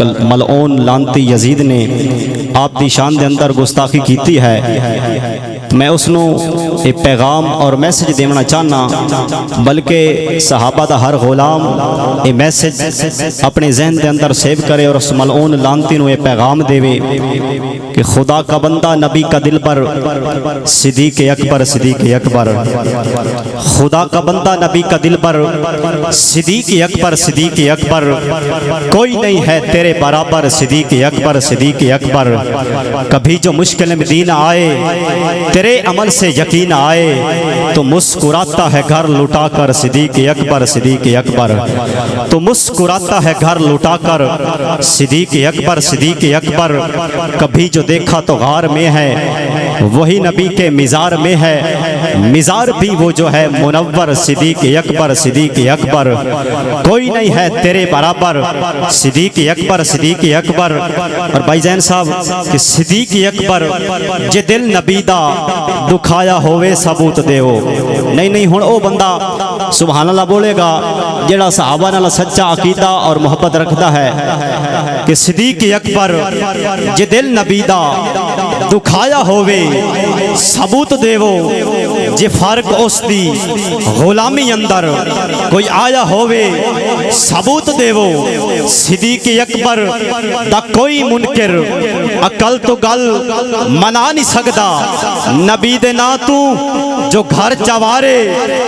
ملعون لانتی یزید نے آپ دی شان دے اندر گستاخی کیتی ہے، میں اس نو ایک پیغام اور میسج دینا چاہنا، بلکہ صحابہ دا ہر غلام یہ میسج اپنے ذہن دے اندر سیو کرے اور اس ملعون لانتی نو یہ پیغام دے کہ خدا کا بندہ نبی کا دل پر صدیق اکبر صدیق اکبر، خدا کا بندہ نبی کا دل پر صدیق اکبر صدیق اکبر، کوئی نہیں ہے تیرے برابر صدیق اکبر صدیق اکبر، کبھی جو مشکل میں دین آئے تیرے عمل سے یقین آئے تو مسکراتا ہے گھر لٹا کر صدیق اکبر صدیق اکبر، تو مسکراتا ہے گھر لٹا کر صدیق اکبر صدیق اکبر، کبھی جو دیکھا تو غار میں ہے وہی نبی کے مزار میں ہے، مزار بھی وہ جو ہے منور صدیق اکبر صدیق اکبر، کوئی نہیں ہے تیرے برابر صدیق اکبر صدیق اکبر۔ اور بھائی زین صاحب کہ صدیق اکبر جے دل نبی دا دکھایا ہوئے ثبوت دیو، نہیں ہن او بندہ سبحان اللہ بولے گا جڑا صحابہ نال سچا عقیدہ اور محبت رکھتا ہے کہ صدیق اکبر جے دل نبی دا دکھایا ہوئے ثبوت دیو، جے فرق اس دی غلامی اندر کوئی آیا ہوئے ثبوت دیو، صدیق اکبر دا کوئی منکر عقل تو گل منا نہیں سکدا، نبی دے نا تو جو گھر چوارے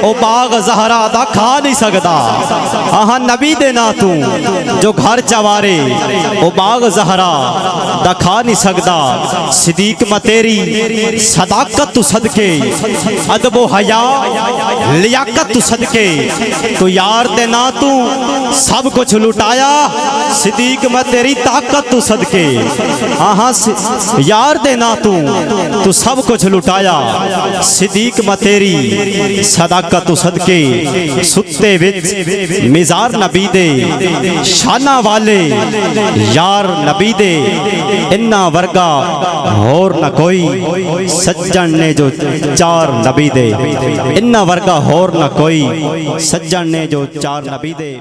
او باغ زہرا دا کھا نہیں سکدا، ہاں نبی دے نا تو جو گھر چوارے او باغ زہرا دا کھا نہیں سکدا، صدیق میں تیری صداقت تو صدقے ادب و حیا لیاقت تو صدقے، تو یار دے نا تو سب کچھ لٹایا، صدیق میں تیری طاقت تو صدقے، ہاں یار دے نا تو سب کچھ لٹایا، صدیق میں تیری صداقت تو صدقے، ستے وچ مزار نبی دے شانہ والے یار نبی دے، انہا ورگا اور نہ کوئی سجن نے جو چار نبی دے، انہا ورگا اور نہ کوئی سجن نے جو چار نبی دے۔